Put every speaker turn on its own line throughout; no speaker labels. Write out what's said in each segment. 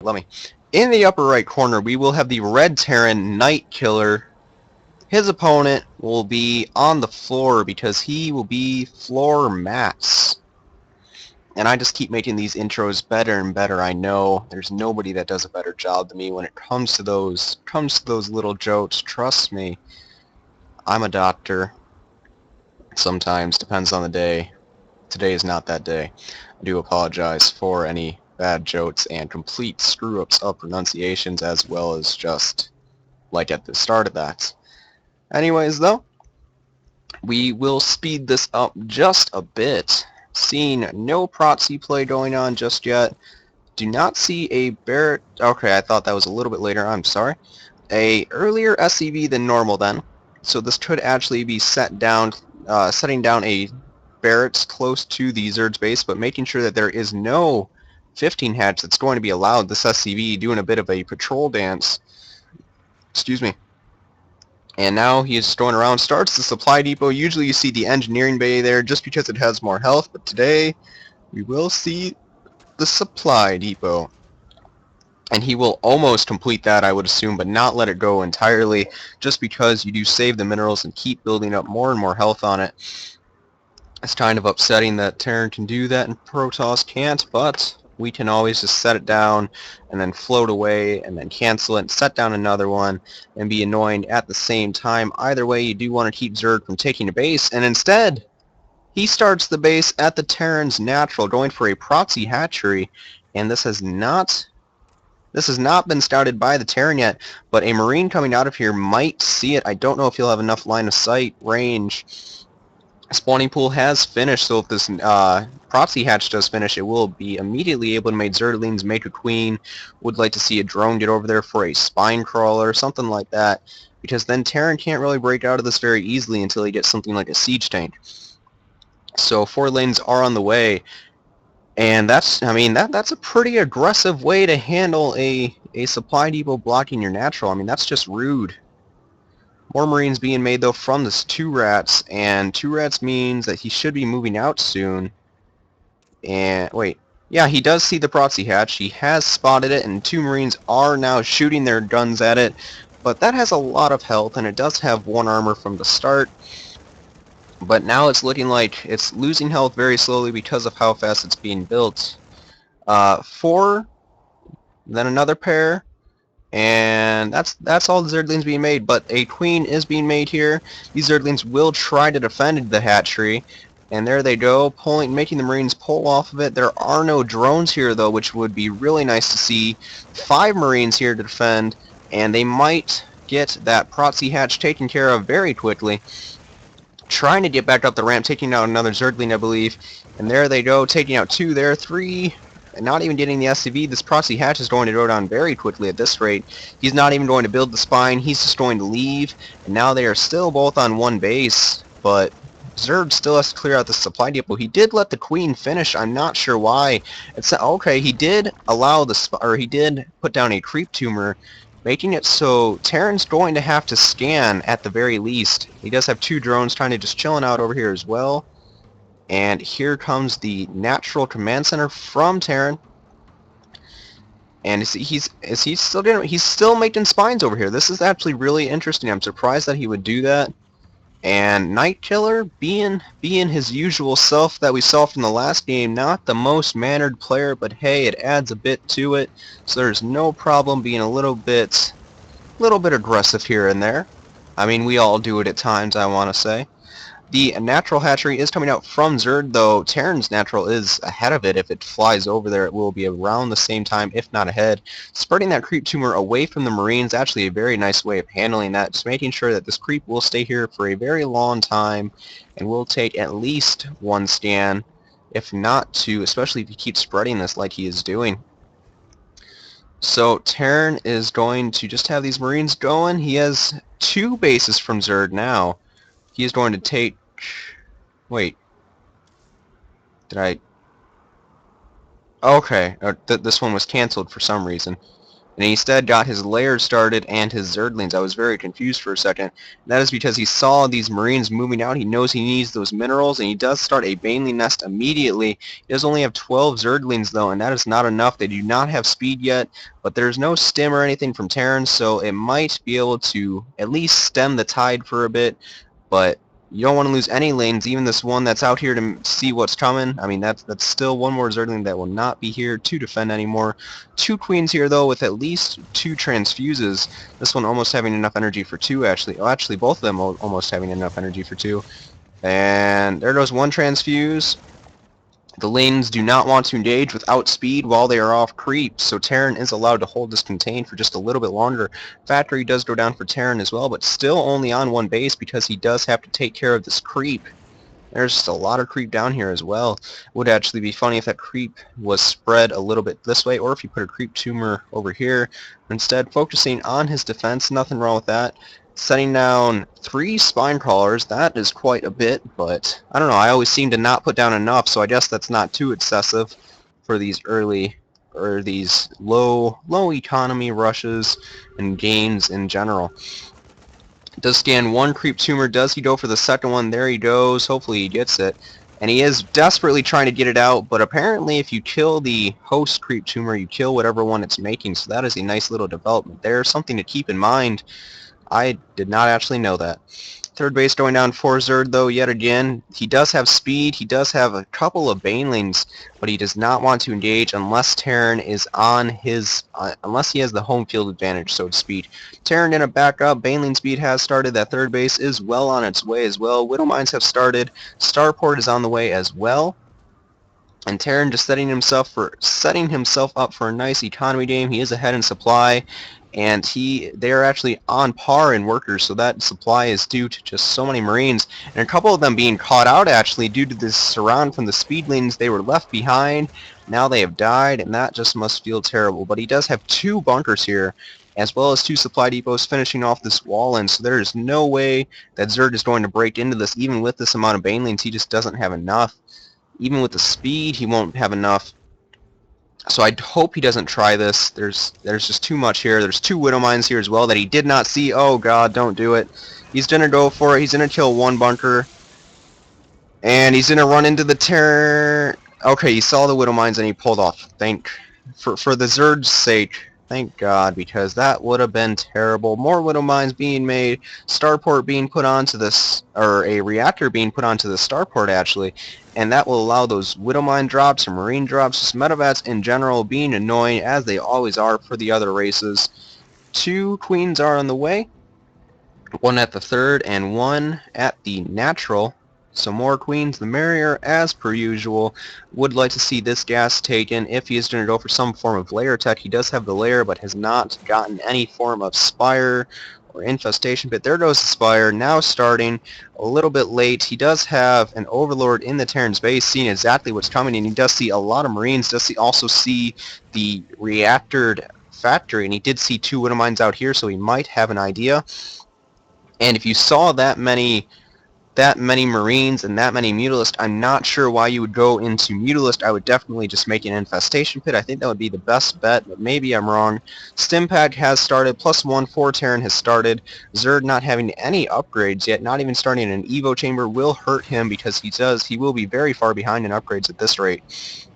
let me. In the upper right corner, we will have the red Terran NightKiller. His opponent will be on the floor because he will be floor Matz. And I just keep making these intros better and better. I know there's nobody that does a better job than me when it comes to those little jokes. Trust me. I'm a doctor. Sometimes depends on the day. Today is not that day. I do apologize for any bad jokes and complete screw-ups of pronunciations, as well as just like at the start of that. Anyways, though, we will speed this up just a bit. Seeing no proxy play going on just yet. Do not see a Barrett. Okay, I thought that was a little bit later. I'm sorry. A earlier SCV than normal then. So this could actually be setting down a Barrett's close to the Zerd's base, but making sure that there is no 15 hatch that's going to be allowed. This SCV doing a bit of a patrol dance. Excuse me. And now he is throwing around, starts the supply depot. Usually you see the engineering bay there just because it has more health, but today we will see the supply depot. And he will almost complete that, I would assume, but not let it go entirely, just because you do save the minerals and keep building up more and more health on it. It's kind of upsetting that Terran can do that and Protoss can't, but we can always just set it down and then float away and then cancel it and set down another one and be annoying at the same time. Either way, you do want to keep Zerg from taking a base, and instead he starts the base at the Terran's natural, going for a proxy hatchery, and this has not been scouted by the Terran yet, but a Marine coming out of here might see it. I don't know if he'll have enough line of sight range. Spawning pool has finished, so if this proxy hatch does finish, it will be immediately able to make Zerglings make a queen. Would like to see a drone get over there for a spine crawler, something like that, because then Terran can't really break out of this very easily until he gets something like a siege tank. So 4 lanes are on the way, and that's a pretty aggressive way to handle a supply depot blocking your natural. I mean, that's just rude. More Marines being made, though, from this 2 rats, and 2 rats means that he should be moving out soon. And, wait. Yeah, he does see the proxy hatch. He has spotted it, and 2 Marines are now shooting their guns at it. But that has a lot of health, and it does have 1 armor from the start. But now it's looking like it's losing health very slowly because of how fast it's being built. 4, then another pair. And that's all the Zerglings being made, but a queen is being made here. These Zerglings will try to defend the hatchery, and there they go, making the Marines pull off of it. There are no drones here, though, which would be really nice to see. 5 Marines here to defend, and they might get that proxy hatch taken care of very quickly. Trying to get back up the ramp, taking out another Zergling, I believe, and there they go, taking out 2 there, 3... and not even getting the SCV. This proxy hatch is going to go down very quickly at this rate. He's not even going to build the spine. He's just going to leave. And now they are still both on 1 base. But Zerg still has to clear out the supply depot. He did let the queen finish. I'm not sure why. It's okay. He did allow he did put down a creep tumor, making it so Terran's going to have to scan at the very least. He does have 2 drones trying to just chilling out over here as well. And here comes the natural command center from Terran. And he's still making spines over here. This is actually really interesting. I'm surprised that he would do that. And NightKiller, being his usual self that we saw from the last game, not the most mannered player, but hey, it adds a bit to it. So there's no problem being a little bit aggressive here and there. I mean, we all do it at times, I want to say. The natural hatchery is coming out from Zerd, though Terran's natural is ahead of it. If it flies over there, it will be around the same time, if not ahead. Spreading that creep tumor away from the Marines, actually a very nice way of handling that. Just making sure that this creep will stay here for a very long time and will take at least 1 scan, if not 2, especially if he keeps spreading this like he is doing. So Terran is going to just have these Marines going. He has 2 bases from Zerd now. He is going to take... Wait. Did I... Okay. This one was canceled for some reason. and he instead got his lair started and his Zerglings. I was very confused for a second. That is because he saw these Marines moving out. He knows he needs those minerals, and he does start a Baneling nest immediately. He does only have 12 Zerglings, though, and that is not enough. They do not have speed yet, but there's no stim or anything from Terran, so it might be able to at least stem the tide for a bit, but you don't want to lose any lanes, even this one that's out here to see what's coming. I mean, that's still one more Zergling that will not be here to defend anymore. 2 queens here, though, with at least 2 transfuses. This one almost having enough energy for 2, actually. Oh, actually, both of them almost having enough energy for 2. And there goes 1 transfuse. The lanes do not want to engage without speed while they are off creep, so Terran is allowed to hold this contained for just a little bit longer. Factory does go down for Terran as well, but still only on 1 base because he does have to take care of this creep. There's just a lot of creep down here as well. It would actually be funny if that creep was spread a little bit this way, or if you put a creep tumor over here. Instead, focusing on his defense, nothing wrong with that. Setting down 3 spine crawlers, that is quite a bit, but I don't know, I always seem to not put down enough, so I guess that's not too excessive for these early, or these low economy rushes and gains in general. Does scan 1 creep tumor. Does he go for the second one? There he goes. Hopefully he gets it. And he is desperately trying to get it out, but apparently if you kill the host creep tumor, you kill whatever one it's making, so that is a nice little development there. Something to keep in mind. I did not actually know that. Third base going down for Zerd, though, yet again. He does have speed. He does have a couple of Banelings, but he does not want to engage unless Terran is on his... unless he has the home field advantage, so to speak. Terran in a backup. Baneling speed has started. That third base is well on its way as well. Widow Mines have started. Starport is on the way as well. And Terran just setting himself up for a nice economy game. He is ahead in supply, and they are actually on par in workers, so that supply is due to just so many Marines, and a couple of them being caught out actually due to this surround from the speedlings. They were left behind. Now they have died, and that just must feel terrible. But he does have 2 bunkers here, as well as 2 supply depots finishing off this wall, and so there is no way that Zerd is going to break into this. Even with this amount of Banelings, he just doesn't have enough. Even with the speed, he won't have enough. So I hope he doesn't try this. There's just too much here. There's 2 Widow Mines here as well that he did not see. Oh god, don't do it. He's going to go for it. He's going to kill 1 bunker. And he's going to run into the Terror. Okay, he saw the Widow Mines and he pulled off. For the Zerd's sake, thank god, because that would have been terrible. More Widow Mines being made, Starport being put onto this, or a reactor being put onto the Starport actually, and that will allow those Widow Mine drops or Marine drops, just Metavats in general being annoying as they always are for the other races. 2 queens are on the way, 1 at the third and 1 at the natural. So more queens the merrier, as per usual. Would like to see this gas taken if he is going to go for some form of lair tech. He does have the lair, but has not gotten any form of spire or infestation. But there goes the spire, now starting a little bit late. He does have an overlord in the Terran's base, seeing exactly what's coming, and he does see a lot of Marines. Does he also see the reactored factory, and he did see 2 Widow Mines out here, so he might have an idea. And if you saw that many Marines and that many Mutalist, I'm not sure why you would go into Mutalist. I would definitely just make an Infestation Pit. I think that would be the best bet, but maybe I'm wrong. Stimpack has started, +1 for Terran has started. Zerd not having any upgrades yet, not even starting an Evo Chamber will hurt him because he will be very far behind in upgrades at this rate.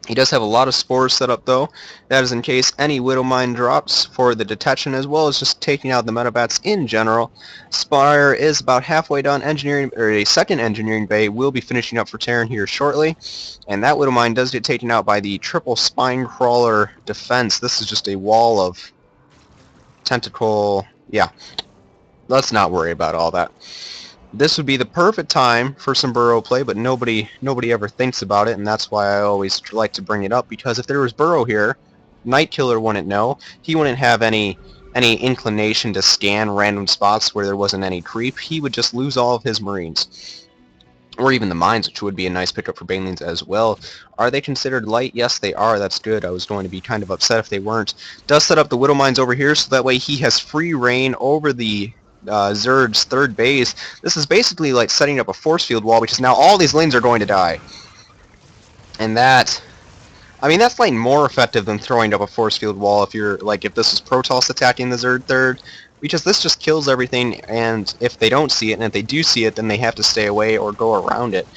He does have a lot of spores set up though. That is in case any Widow Mine drops for the detection, as well as just taking out the Metabats in general. Spire is about halfway done. Engineering, or a second engineering bay will be finishing up for Terran here shortly. And that Widow Mine does get taken out by the triple spine crawler defense. This is just a wall of tentacle. Yeah, let's not worry about all that. This would be the perfect time for some burrow play, but nobody ever thinks about it, and that's why I always like to bring it up, because if there was burrow here, NightKiller wouldn't know. He wouldn't have any inclination to scan random spots where there wasn't any creep. He would just lose all of his Marines. Or even the mines, which would be a nice pickup for Banelings as well. Are they considered light? Yes, they are. That's good. I was going to be kind of upset if they weren't. Does set up the Widow Mines over here, so that way he has free reign over the Zerd's third base. This is basically like setting up a force field wall, because now all these lanes are going to die. And that I mean, that's like more effective than throwing up a force field wall if you're like if this is Protoss attacking the Zerd third, because this just kills everything, and if they don't see it, and if they do see it, then they have to stay away or go around it.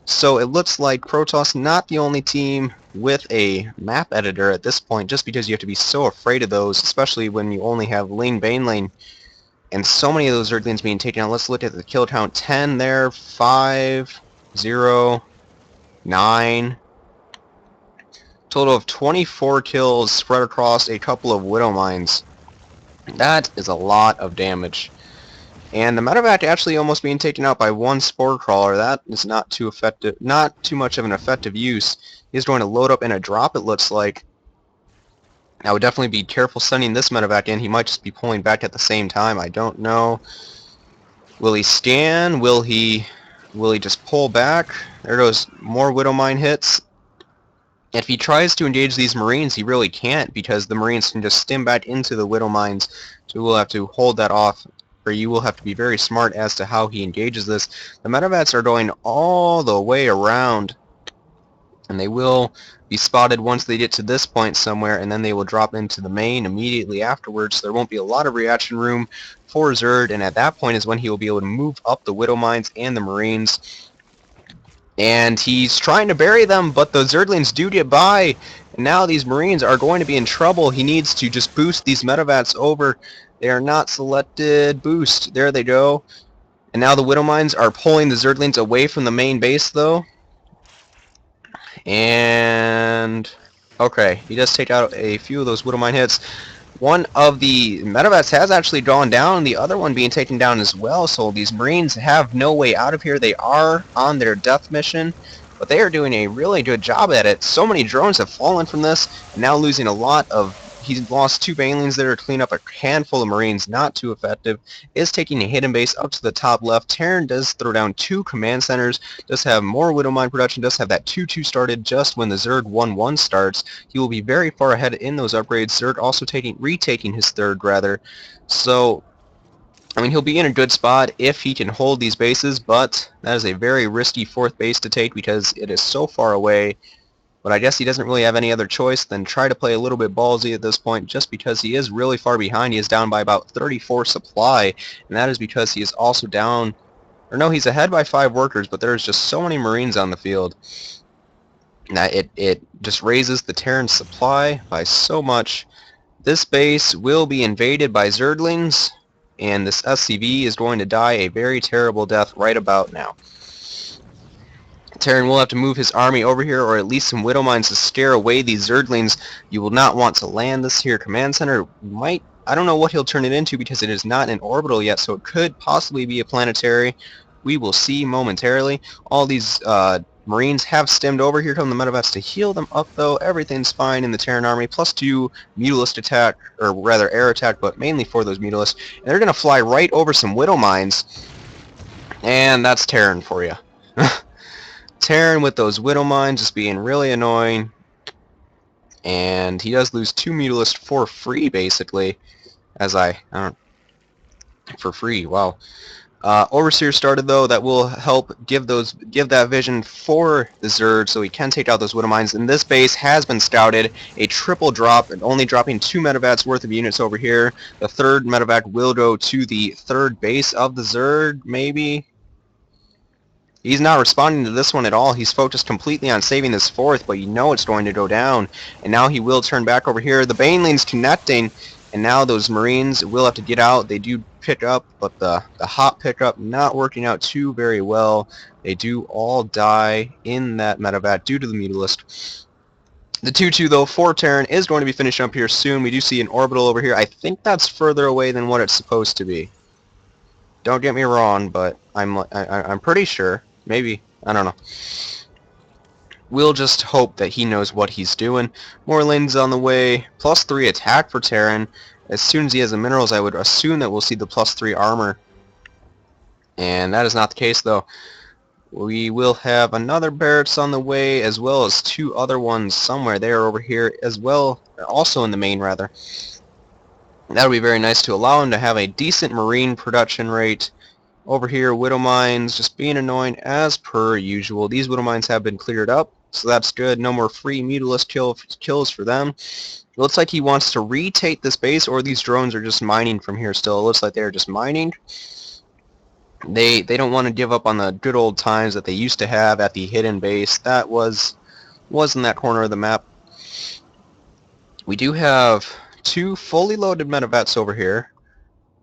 So it looks like Protoss not the only team with a map editor at this point, just because you have to be so afraid of those, especially when you only have Lane Banelane and so many of those Zerglings being taken out. Let's look at the kill count. 10 there, 5, 0, 9. Total of 24 kills spread across a couple of Widow Mines. That is a lot of damage. And the medevac actually almost being taken out by one Spore Crawler. That is not too effective, not too much of an effective use. He's going to load up in a drop, it looks like. I would definitely be careful sending this medevac in. He might just be pulling back at the same time. I don't know. Will he scan? Will he just pull back? There goes more Widow Mine hits. If he tries to engage these Marines, he really can't, because the Marines can just stim back into the Widow Mines. So we'll have to hold that off, or you will have to be very smart as to how he engages this. The medevats are going all the way around, and they will be spotted once they get to this point somewhere, and then they will drop into the main immediately afterwards. So there won't be a lot of reaction room for Zerd, and at that point is when he will be able to move up the Widow Mines and the Marines. And he's trying to bury them, but the Zerglings do get by, and now these Marines are going to be in trouble. He needs to just boost these medevats over. They are not selected. Boost. There they go. And now the Widow Mines are pulling the Zerglings away from the main base, though. And okay, he does take out a few of those Widow Mine hits. One of the medevats has actually gone down, the other one being taken down as well, so these Marines have no way out of here. They are on their death mission, but they are doing a really good job at it. So many drones have fallen from this, and now losing a lot of... He's lost 2 Banelings there to clean up a handful of Marines, not too effective. Is taking a hidden base up to the top left. Terran does throw down 2 command centers, does have more Widow Mine production, does have that 2-2 started just when the Zerg 1-1 starts. He will be very far ahead in those upgrades. Zerg also retaking his third, rather. So, I mean, he'll be in a good spot if he can hold these bases, but that is a very risky 4th base to take because it is so far away. But I guess he doesn't really have any other choice than try to play a little bit ballsy at this point, just because he is really far behind. He is down by about 34 supply, and that is because he is also down... Or no, he's ahead by 5 workers, but there's just so many Marines on the field. Now it just raises the Terran supply by so much. This base will be invaded by Zerglings, and this SCV is going to die a very terrible death right about now. Terran will have to move his army over here, or at least some Widow Mines to scare away these Zerglings. You will not want to land this here command center. I don't know what he'll turn it into because it is not in orbital yet, so it could possibly be a planetary. We will see momentarily. All these Marines have stemmed over. Here come the medevats to heal them up, though. Everything's fine in the Terran army. +2 Mutalist attack, or rather air attack, but mainly for those Mutalists. And they're going to fly right over some Widow Mines. And that's Terran for you. Terran with those Widow Mines just being really annoying. And he does lose 2 Mutalists for free, basically. For free, wow. Overseer started, though. That will help give that vision for the Zerg so he can take out those Widow Mines. And this base has been scouted. A triple drop, and only dropping 2 medevats worth of units over here. The 3rd medevac will go to the 3rd base of the Zerg, maybe. He's not responding to this one at all. He's focused completely on saving this 4th, but you know it's going to go down. And now he will turn back over here. The Baneling's connecting, and now those Marines will have to get out. They do pick up, but the hot pickup not working out too very well. They do all die in that medevac due to the Mutalist. The 2-2, though, for Terran is going to be finishing up here soon. We do see an orbital over here. I think that's further away than what it's supposed to be. Don't get me wrong, but I'm pretty sure. Maybe. I don't know. We'll just hope that he knows what he's doing. More lanes on the way. +3 attack for Terran. As soon as he has the minerals, I would assume that we'll see the +3 armor. And that is not the case, though. We will have another barracks on the way, as well as 2 other ones somewhere there over here, as well, also in the main, rather. That would be very nice to allow him to have a decent Marine production rate. Over here, Widow Mines just being annoying as per usual. These Widow Mines have been cleared up. so that's good. No more free Mutalisk kills for them. It looks like he wants to retake this base, or these drones are just mining from here still. It looks like they're just mining. They don't want to give up on the good old times that they used to have at the hidden base. That was in that corner of the map. We do have 2 fully loaded metavets over here.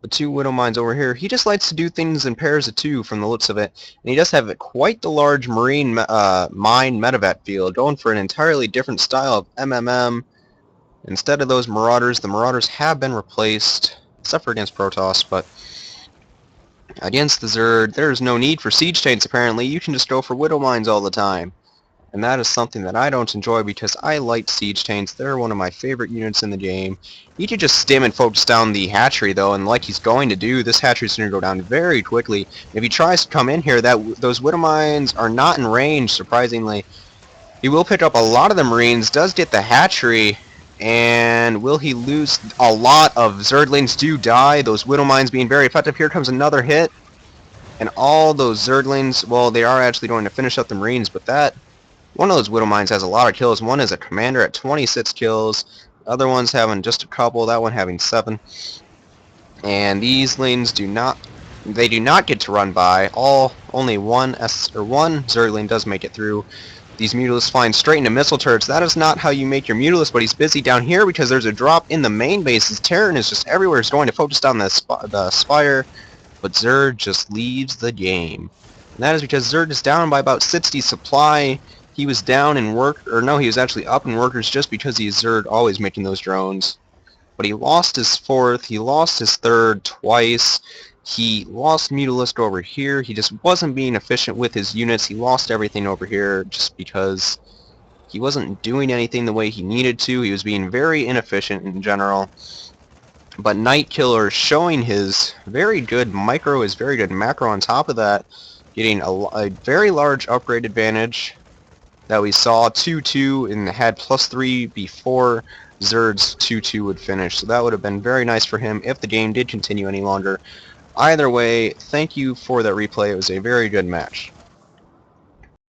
The 2 Widow Mines over here. He just likes to do things in pairs of 2 from the looks of it. And he does have quite the large marine mine metavet field, going for an entirely different style of MMM. Instead of those Marauders, the Marauders have been replaced, except for against Protoss, but against the Zerg, there's no need for siege chains apparently. You can just go for Widow Mines all the time. And that is something that I don't enjoy because I like siege chains. They're one of my favorite units in the game. You could just stim and focus down the hatchery though, and like he's going to do, this hatchery's going to go down very quickly. If he tries to come in here, those Widow Mines are not in range, surprisingly. He will pick up a lot of the Marines, does get the hatchery, and will he lose? A lot of Zerglings do die, those Widow Mines being very effective. Here comes another hit, and all those Zerglings, well, they are actually going to finish up the Marines, but one of those Widow Mines has a lot of kills. One is a commander at 26 kills. The other one's having just a couple. That one having 7. And these lanes do not get to run by. Only one Zergling does make it through. These Mutalisks flying straight into missile turrets. That is not how you make your Mutalist, but he's busy down here because there's a drop in the main base. His Terran is just everywhere. He's going to focus down the Spire, but Zerg just leaves the game. And that is because Zerg is down by about 60 supply. He was down in he was actually up in workers just because he is Zerg, always making those drones. But he lost his 4th, he lost his 3rd twice, he lost Mutalisk over here, he just wasn't being efficient with his units, he lost everything over here just because he wasn't doing anything the way he needed to, he was being very inefficient in general. But NightKiller showing his very good micro, his very good macro on top of that, getting a very large upgrade advantage that we saw 2-2 and had +3 before Zerd's 2-2 would finish. So that would have been very nice for him if the game did continue any longer. Either way, thank you for that replay. It was a very good match.